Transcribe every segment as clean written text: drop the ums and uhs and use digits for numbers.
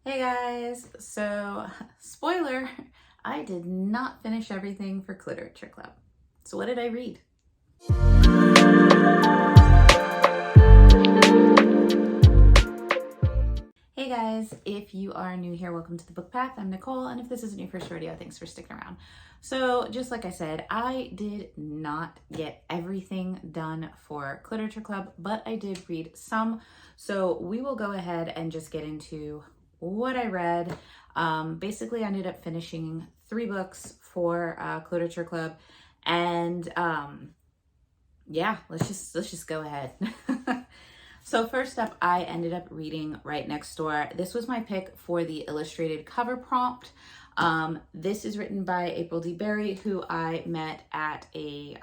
Hey guys, so spoiler, I did not finish everything for Cliterature Club. So what did I read? Hey guys, if you are new here, welcome to The Book Path. I'm Nicole, and if this isn't your first rodeo, thanks for sticking around. So just like I said, I did not get everything done for Cliterature Club, but I did read some. So we will go ahead and just get into what I read. Basically, I ended up finishing 3 books for Cliterature Club, and yeah, let's just go ahead. So first up, I ended up reading Right Next Door. This was my pick for the illustrated cover prompt. This is written by April D. Berry, who I met at a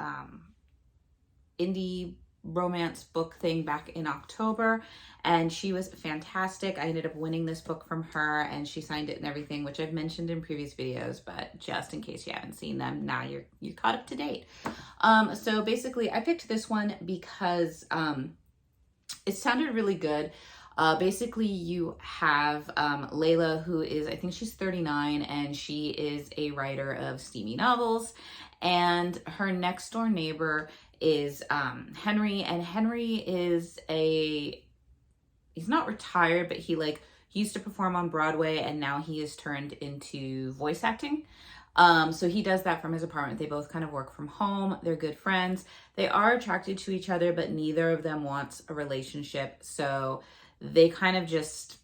indie romance book thing back in October, and she was fantastic. I ended up winning this book from her, and she signed it and everything, which I've mentioned in previous videos, but just in case you haven't seen them, now you're caught up to date. So basically, I picked this one because it sounded really good. Basically, you have Layla, who is, I think she's 39, and she is a writer of steamy novels. And her next door neighbor is Henry, and Henry is he's not retired, but he used to perform on Broadway, and now he is turned into voice acting. So he does that from his apartment. They both kind of work from home. They're good friends. They are attracted to each other, but neither of them wants a relationship. So they kind of just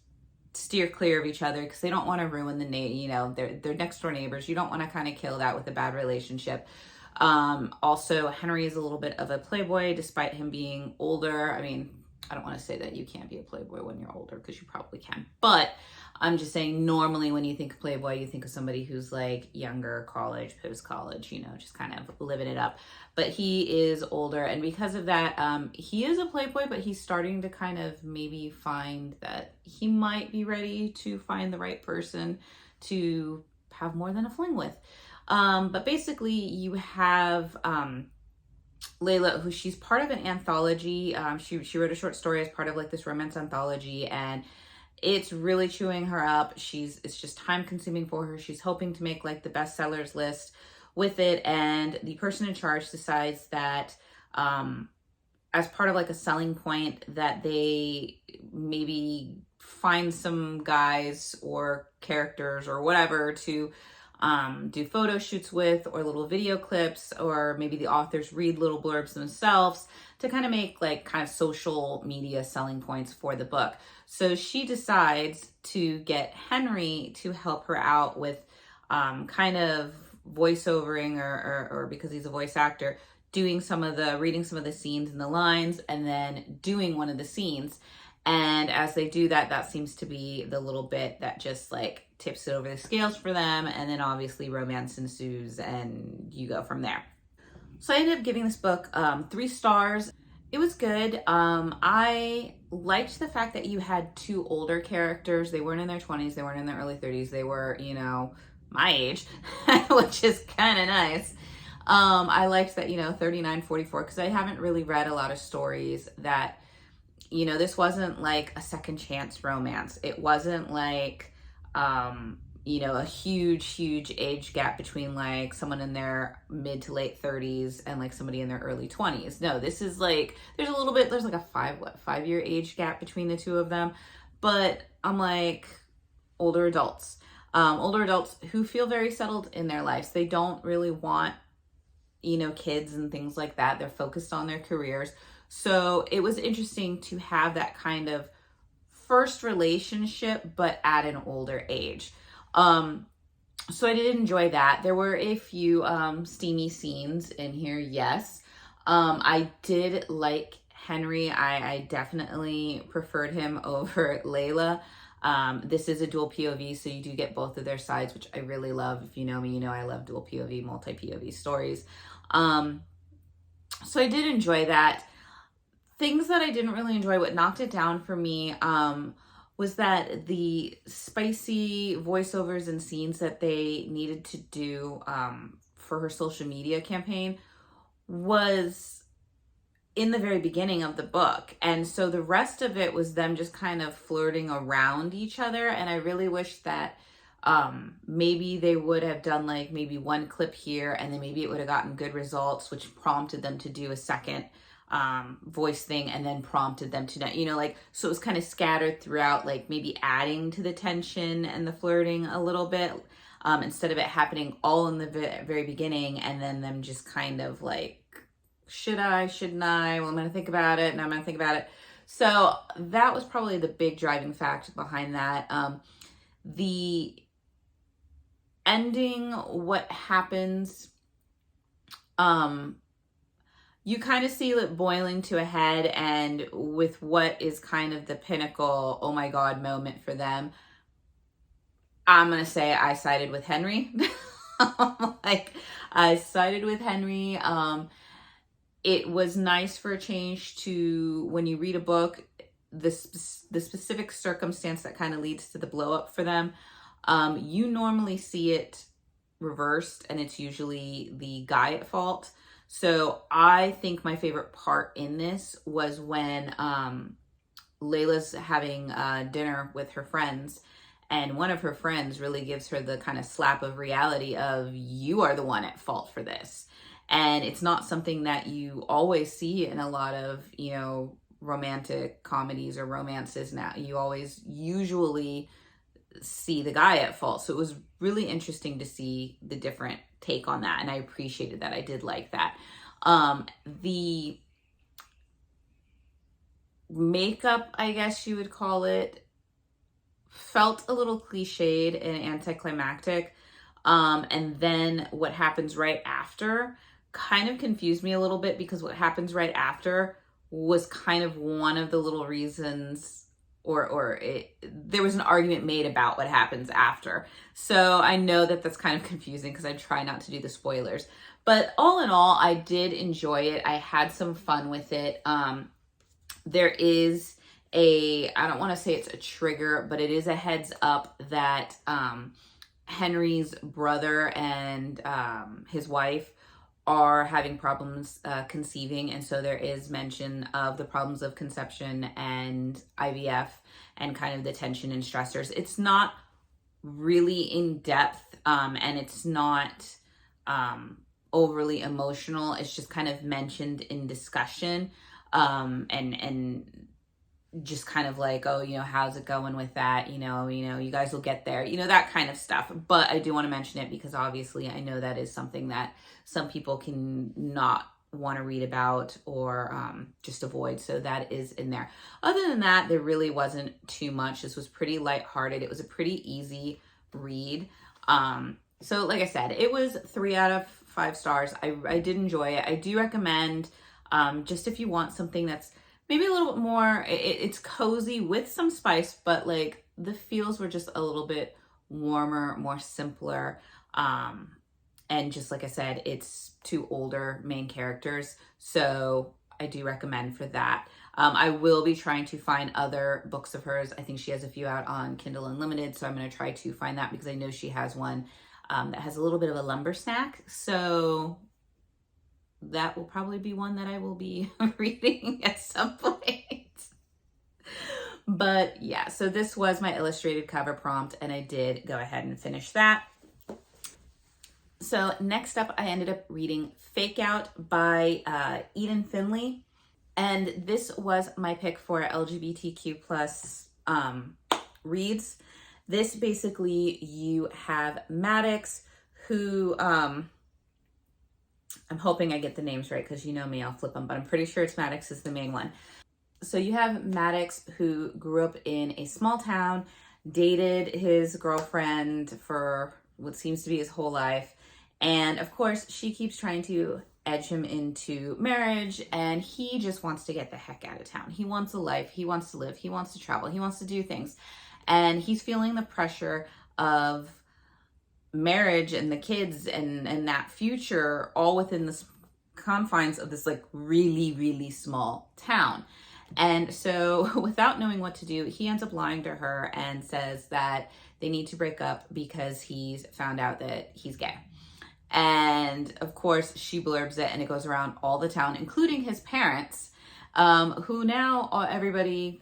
steer clear of each other because they don't want to ruin they're next door neighbors. You don't want to kind of kill that with a bad relationship. Also, Henry is a little bit of a playboy despite him being older. I mean, I don't want to say that you can't be a playboy when you're older, because you probably can. But I'm just saying, normally when you think of playboy, you think of somebody who's like younger, college, post-college, just kind of living it up. But he is older, and because of that, he is a playboy, but he's starting to kind of maybe find that he might be ready to find the right person to have more than a fling with. But basically, you have Layla, who she's part of an anthology. She wrote a short story as part of this romance anthology, and it's really chewing her up. It's just time consuming for her. She's hoping to make the bestsellers list with it, and the person in charge decides that as part of a selling point, that they maybe find some guys or characters or whatever to do photo shoots with, or little video clips, or maybe the authors read little blurbs themselves to kind of make kind of social media selling points for the book. So she decides to get Henry to help her out with kind of voiceovering, or because he's a voice actor, reading some of the scenes and the lines, and then doing one of the scenes. And as they do that, that seems to be the little bit that just tips it over the scales for them. And then obviously romance ensues, and you go from there. So I ended up giving this book 3 stars. It was good. I liked the fact that you had 2 older characters. They weren't in their 20s. They weren't in their early 30s. They were, my age, which is kind of nice. I liked that, 39, 44, because I haven't really read a lot of stories that, this wasn't a second chance romance. It wasn't a huge age gap between someone in their mid to late 30s and somebody in their early 20s. No, this is there's a 5-year age gap between the two of them. But I'm older adults. Older adults who feel very settled in their lives. They don't really want, kids and things like that. They're focused on their careers. So it was interesting to have that kind of first relationship, but at an older age. So I did enjoy that. There were a few steamy scenes in here, yes. I did like Henry. I definitely preferred him over Layla. This is a dual POV, so you do get both of their sides, which I really love. If you know me, you know I love dual POV, multi-POV stories. So I did enjoy that. Things that I didn't really enjoy, what knocked it down for me, was that the spicy voiceovers and scenes that they needed to do for her social media campaign was in the very beginning of the book. And so the rest of it was them just kind of flirting around each other. And I really wish that maybe they would have done like maybe one clip here, and then maybe it would have gotten good results, which prompted them to do a second voice thing, and then prompted them to, you know, like, so it was kind of scattered throughout, like maybe adding to the tension and the flirting a little bit, instead of it happening all in the very beginning and then them just kind of like, should I, shouldn't I? Well, I'm going to think about it, and I'm going to think about it. So that was probably the big driving factor behind that. The ending, what happens, you kind of see it boiling to a head, and with what is kind of the pinnacle, oh my God moment for them, I'm going to say I sided with Henry. Like, I sided with Henry. It was nice for a change to, when you read a book, the specific circumstance that kind of leads to the blow up for them. You normally see it reversed, and it's usually the guy at fault. So I think my favorite part in this was when Layla's having dinner with her friends, and one of her friends really gives her the kind of slap of reality of, you are the one at fault for this. And it's not something that you always see in a lot of, you know, romantic comedies or romances now. You always usually see the guy at fault. So it was really interesting to see the different take on that. And I appreciated that. I did like that. The makeup, I guess you would call it, felt a little cliched and anticlimactic. And then what happens right after kind of confused me a little bit, because what happens right after was kind of one of the little reasons, there was an argument made about what happens after. So I know that that's kind of confusing because I try not to do the spoilers. But all in all, I did enjoy it. I had some fun with it. There is I don't want to say it's a trigger, but it is a heads up that Henry's brother and his wife are having problems conceiving, and so there is mention of the problems of conception and IVF and kind of the tension and stressors. It's not really in depth, and it's not overly emotional. It's just kind of mentioned in discussion, and just kind of like, oh, you know, how's it going with that? You know, you guys will get there, you know, that kind of stuff. But I do want to mention it because obviously I know that is something that some people can not want to read about or just avoid. So that is in there. Other than that, there really wasn't too much. This was pretty lighthearted. It was a pretty easy read. So like I said, it was 3 out of 5 stars. I did enjoy it. I do recommend, just if you want something that's maybe a little bit more, it's cozy with some spice, but like the feels were just a little bit warmer, more simpler. And just like I said, it's 2 older main characters. So I do recommend for that. I will be trying to find other books of hers. I think she has a few out on Kindle Unlimited. So I'm going to try to find that because I know she has one that has a little bit of a lumber snack. So that will probably be one that I will be reading at some point. But yeah, so this was my illustrated cover prompt, and I did go ahead and finish that. So next up, I ended up reading Fake Out by Eden Finley. And this was my pick for LGBTQ plus reads. This basically, you have Maddox, who... I'm hoping I get the names right because you know me, I'll flip them, but I'm pretty sure it's Maddox is the main one. So you have Maddox, who grew up in a small town, dated his girlfriend for what seems to be his whole life. And of course, she keeps trying to edge him into marriage, and he just wants to get the heck out of town. He wants a life, he wants to live, he wants to travel, he wants to do things. And he's feeling the pressure of marriage and the kids and that future all within the confines of this like really, really small town. And so without knowing what to do, he ends up lying to her and says that they need to break up because he's found out that he's gay. And of course, she blurbs it, and it goes around all the town, including his parents, who now everybody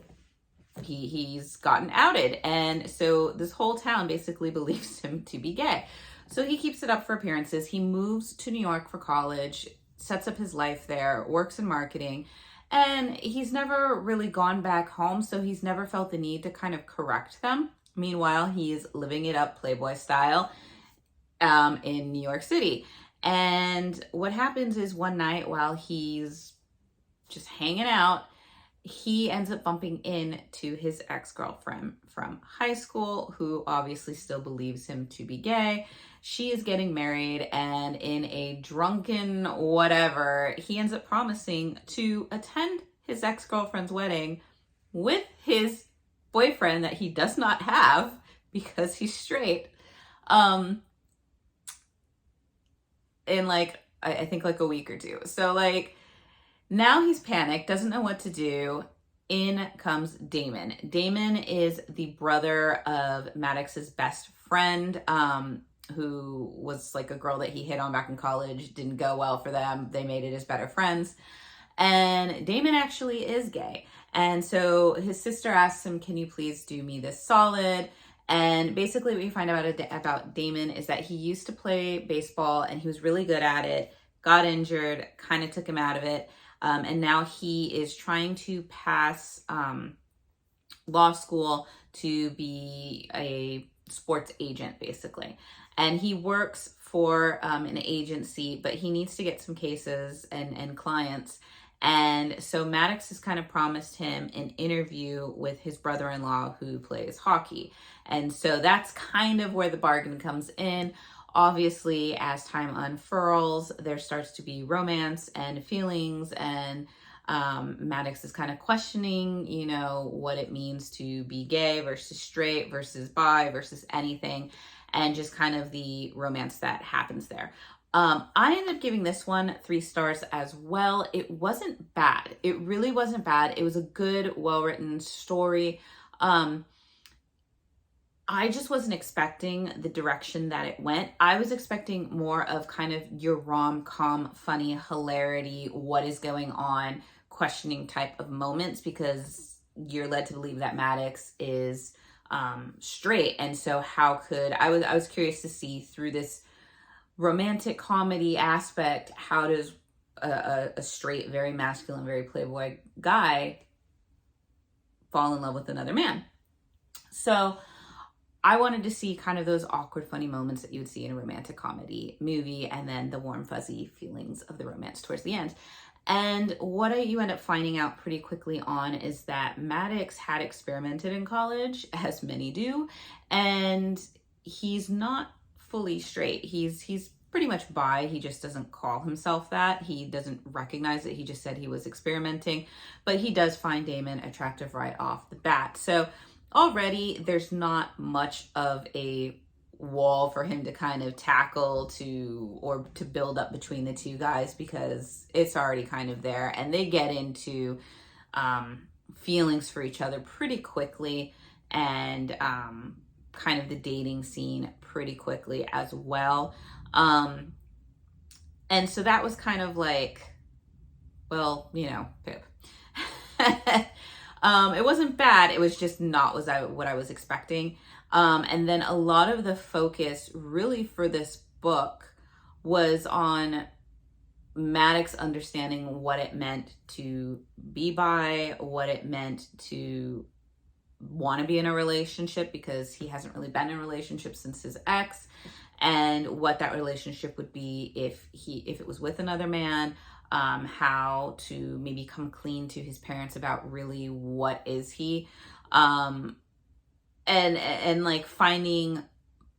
he's gotten outed. And so this whole town basically believes him to be gay. So he keeps it up for appearances. He moves to New York for college, sets up his life there, works in marketing, and he's never really gone back home. So he's never felt the need to kind of correct them. Meanwhile, he's living it up Playboy style in New York City. And what happens is one night while he's just hanging out, he ends up bumping into his ex-girlfriend from high school, who obviously still believes him to be gay. She is getting married, and in a drunken whatever, he ends up promising to attend his ex-girlfriend's wedding with his boyfriend that he does not have because he's straight. In like, I think like a week or two. So like, now he's panicked, doesn't know what to do. In comes Damon. Damon is the brother of Maddox's best friend, who was like a girl that he hit on back in college. Didn't go well for them. They made it as better friends. And Damon actually is gay. And so his sister asks him, can you please do me this solid? And basically what you find out about Damon is that he used to play baseball and he was really good at it, got injured, kind of took him out of it. And now he is trying to pass law school to be a sports agent, basically. And he works for an agency, but he needs to get some cases and clients. And so Maddox has kind of promised him an interview with his brother-in-law who plays hockey. And so that's kind of where the bargain comes in. Obviously, as time unfurls, there starts to be romance and feelings, and Maddox is kind of questioning, you know, what it means to be gay versus straight versus bi versus anything, and just kind of the romance that happens there. I ended up giving this one 3 stars as well. It wasn't bad. It really wasn't bad. It was a good, well-written story. I just wasn't expecting the direction that it went. I was expecting more of kind of your rom-com, funny, hilarity, what is going on, questioning type of moments, because you're led to believe that Maddox is straight. And so how could, I was curious to see through this romantic comedy aspect, how does a straight, very masculine, very playboy guy fall in love with another man? So I wanted to see kind of those awkward, funny moments that you would see in a romantic comedy movie, and then the warm, fuzzy feelings of the romance towards the end. And what you end up finding out pretty quickly on is that Maddox had experimented in college, as many do, and he's not fully straight. He's pretty much bi. He just doesn't call himself that. He doesn't recognize it. He just said he was experimenting, but he does find Damon attractive right off the bat. So already there's not much of a wall for him to kind of tackle or to build up between the two guys, because it's already kind of there, and they get into feelings for each other pretty quickly, and kind of the dating scene pretty quickly as well. And so that was kind of like, well, you know, poop. It wasn't bad. It was just not what I was expecting. And then a lot of the focus really for this book was on Maddox understanding what it meant to be bi, what it meant to want to be in a relationship, because he hasn't really been in a relationship since his ex, and what that relationship would be if it was with another man. How to maybe come clean to his parents about really what is he, and like finding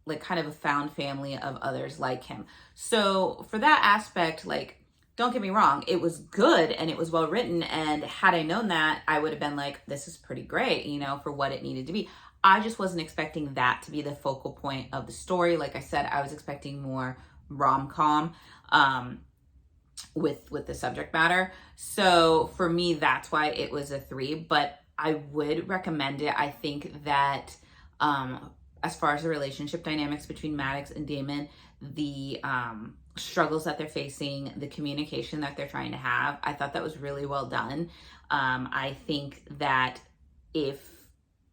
like kind of a found family of others like him. So for that aspect, like, don't get me wrong, it was good and it was well written, and had I known that, I would have been like, this is pretty great, you know, for what it needed to be. I just wasn't expecting that to be the focal point of the story. Like I said, I was expecting more rom-com with the subject matter. So for me, that's why it was a 3, but I would recommend it. I think that as far as the relationship dynamics between Maddox and Damon, the struggles that they're facing, the communication that they're trying to have. I thought that was really well done. I think that if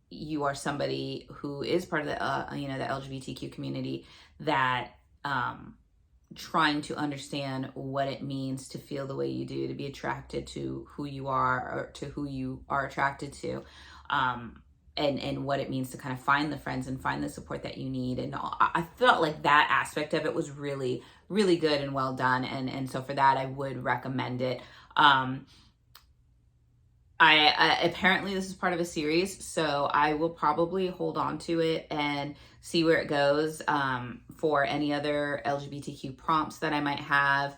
you are somebody who is part of the the LGBTQ community, that trying to understand what it means to feel the way you do, to be attracted to who you are or to who you are attracted to, and what it means to kind of find the friends and find the support that you need. And I felt like that aspect of it was really, really good and well done. And so for that, I would recommend it. I apparently this is part of a series, so I will probably hold on to it and see where it goes, for any other LGBTQ prompts that I might have,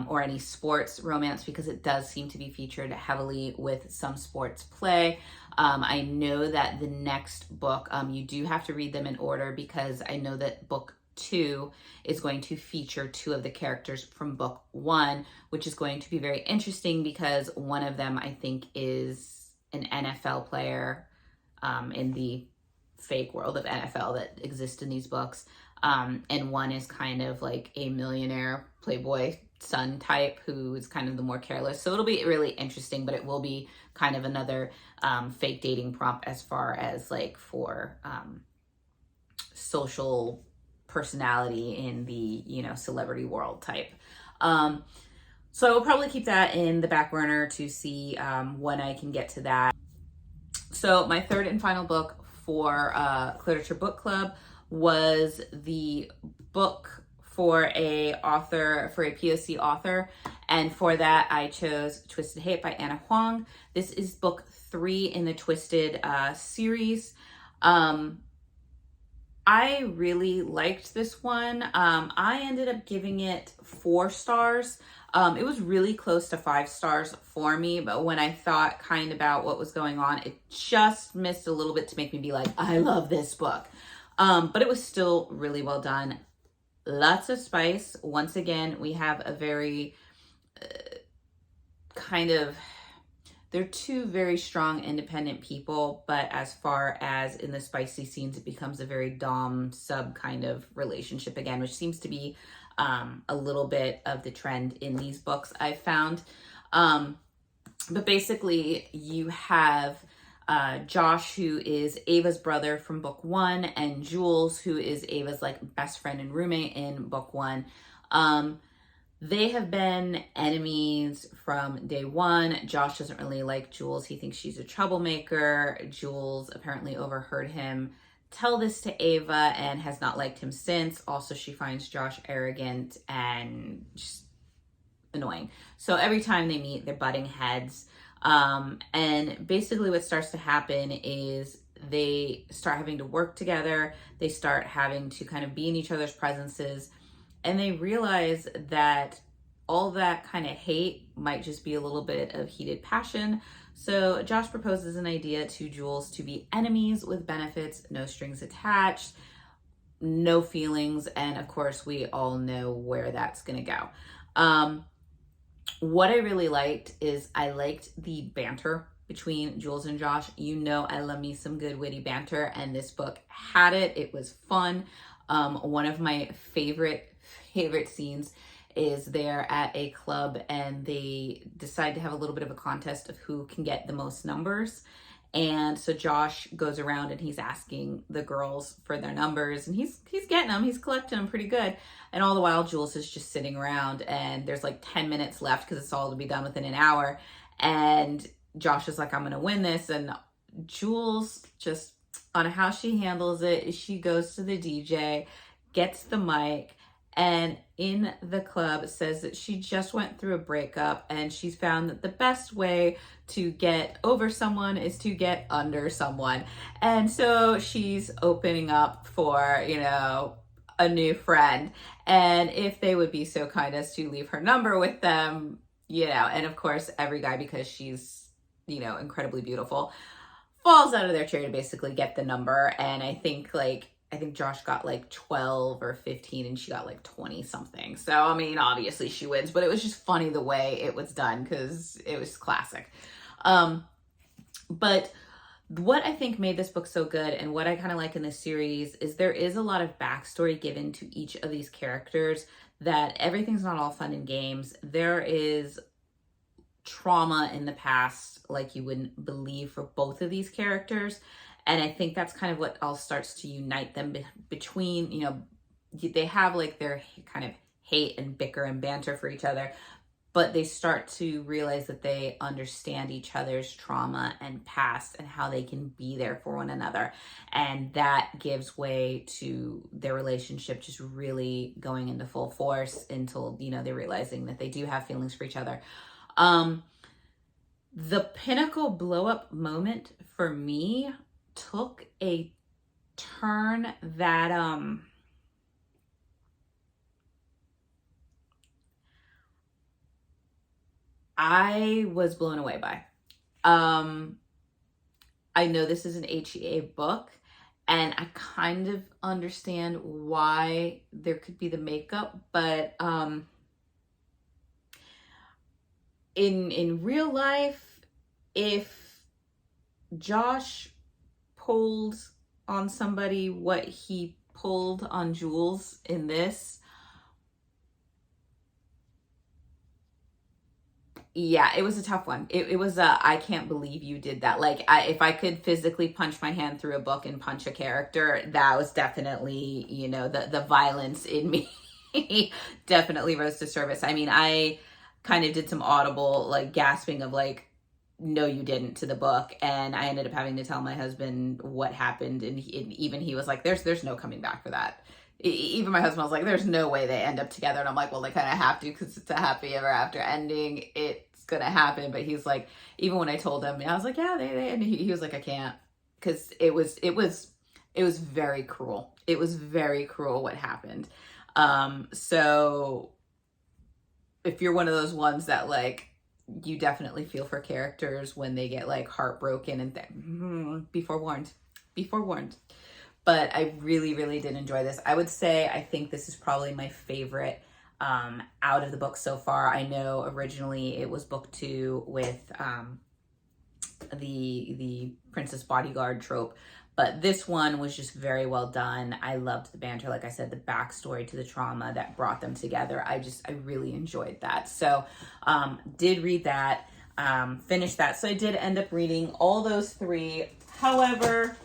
or any sports romance, because it does seem to be featured heavily with some sports play. I know that the next book, you do have to read them in order, because I know that book 2 is going to feature 2 of the characters from book 1, which is going to be very interesting because one of them, I think, is an NFL player, in the fake world of NFL that exists in these books. And one is kind of like a millionaire playboy son type who is kind of the more careless. So it'll be really interesting, but it will be kind of another fake dating prompt as far as like for social personality in the celebrity world type. So I will probably keep that in the back burner to see when I can get to that. So my third and final book for Cliterature Book Club was the book for a POC author, and for that I chose Twisted Hate by Anna Huang. This is book 3 in the Twisted series. I really liked this one. I ended up giving it 4 stars. It was really close to 5 stars for me, but when I thought kind of about what was going on, it just missed a little bit to make me be like, I love this book. But it was still really well done. Lots of spice. Once again, we have a very they're 2 very strong independent people, but as far as in the spicy scenes, it becomes a very dom sub kind of relationship again, which seems to be a little bit of the trend in these books I've found. But basically you have Josh, who is Ava's brother from book 1, and Jules, who is Ava's like best friend and roommate in book 1. They have been enemies from day 1. Josh doesn't really like Jules. He thinks she's a troublemaker. Jules apparently overheard him tell this to Ava and has not liked him since. Also, she finds Josh arrogant and just annoying. So every time they meet, they're butting heads. And basically what starts to happen is they start having to work together. They start having to kind of be in each other's presences. And they realize that all that kind of hate might just be a little bit of heated passion. So Josh proposes an idea to Jules to be enemies with benefits, no strings attached, no feelings. And of course, we all know where that's going to go. What I really liked is I liked the banter between Jules and Josh. I love me some good witty banter, and this book had it. It was fun. One of my favorite scenes is they're at a club and they decide to have a little bit of a contest of who can get the most numbers. And so Josh goes around and he's asking the girls for their numbers, and he's getting them, he's collecting them pretty good. And all the while Jules is just sitting around, and there's like 10 minutes left because it's all to be done within an hour. And Josh is like, I'm gonna win this. And Jules, just on how she handles it, is she goes to the DJ, gets the mic, and in the club says that she just went through a breakup and she's found that the best way to get over someone is to get under someone. And so she's opening up for, a new friend. And if they would be so kind as to leave her number with them, and of course every guy, because she's, incredibly beautiful, falls out of their chair to basically get the number. And I think Josh got like 12 or 15 and she got like 20 something. So, obviously she wins, but it was just funny the way it was done because it was classic. But What I think made this book so good and what I kind of like in this series is there is a lot of backstory given to each of these characters, that everything's not all fun and games. There is trauma in the past like you wouldn't believe for both of these characters. And I think that's kind of what all starts to unite them between, you know, they have like their kind of hate and bicker and banter for each other, but they start to realize that they understand each other's trauma and past and how they can be there for one another. And that gives way to their relationship just really going into full force until, you know, they're realizing that they do have feelings for each other. The pinnacle blow up moment for me took a turn that I was blown away by. I know this is an HEA book, and I kind of understand why there could be the makeup, but in real life, if Josh pulled on somebody what he pulled on Jules in this, yeah, it was a tough one. It was I can't believe you did that. Like, if I could physically punch my hand through a book and punch a character, that was definitely, you know, the violence in me definitely rose to service. I mean, I kind of did some audible like gasping of like, no, you didn't, to the book, and I ended up having to tell my husband what happened, and even he was like, there's no coming back for that. Even my husband was like, there's no way they end up together. And I'm like, well, they kind of have to, because it's a happy ever after ending. It's going to happen. But he's like, even when I told him, I was like, yeah, they and he was like, I can't, because it was very cruel. It was very cruel what happened. So if you're one of those ones that like, you definitely feel for characters when they get like heartbroken and be forewarned. But I really, really did enjoy this. I would say I think this is probably my favorite out of the book so far. I know originally it was book 2 with the Princess Bodyguard trope, but this one was just very well done. I loved the banter, like I said, the backstory to the trauma that brought them together. I really enjoyed that. So did read that, finished that. So I did end up reading all those 3. However,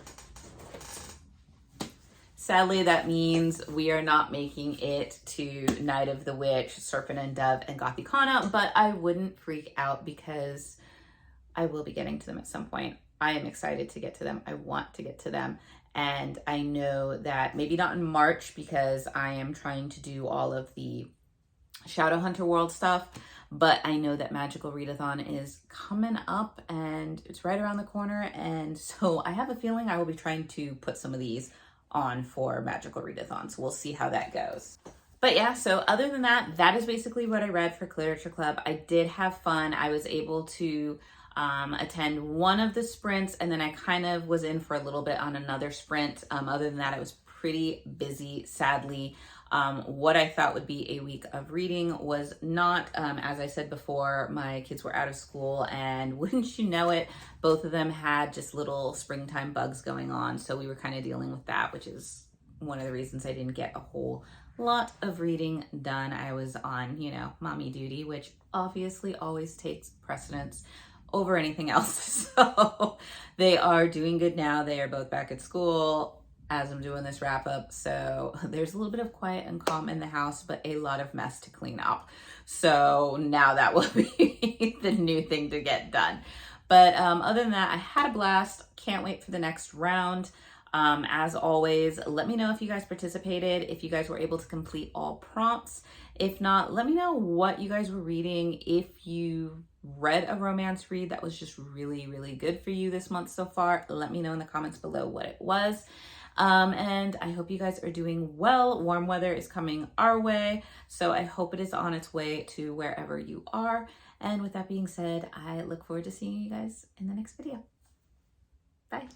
sadly, that means we are not making it to Night of the Witch, Serpent and Dove, and Gothicana, but I wouldn't freak out because I will be getting to them at some point. I am excited to get to them. I want to get to them. And I know that maybe not in March, because I am trying to do all of the Shadowhunter World stuff, but I know that Magical Readathon is coming up and it's right around the corner. And so I have a feeling I will be trying to put some of these on for Magical Readathon. So we'll see how that goes. But yeah, so other than that, that is basically what I read for Cliterature Club. I did have fun. I was able to attend one of the sprints, and then I kind of was in for a little bit on another sprint. Other than that, I was pretty busy, sadly. What I thought would be a week of reading was not. As I said before, my kids were out of school, and wouldn't you know it, both of them had just little springtime bugs going on. So we were kind of dealing with that, which is one of the reasons I didn't get a whole lot of reading done. I was on, you know, mommy duty, which obviously always takes precedence over anything else. So they are doing good now. They are both back at school as I'm doing this wrap up. So there's a little bit of quiet and calm in the house, but a lot of mess to clean up. So now that will be the new thing to get done. But other than that, I had a blast. Can't wait for the next round. As always, let me know if you guys participated, if you guys were able to complete all prompts. If not, let me know what you guys were reading. If you read a romance read that was just really, really good for you this month so far, let me know in the comments below what it was. And I hope you guys are doing well. Warm weather is coming our way, so I hope it is on its way to wherever you are. And with that being said, I look forward to seeing you guys in the next video. Bye.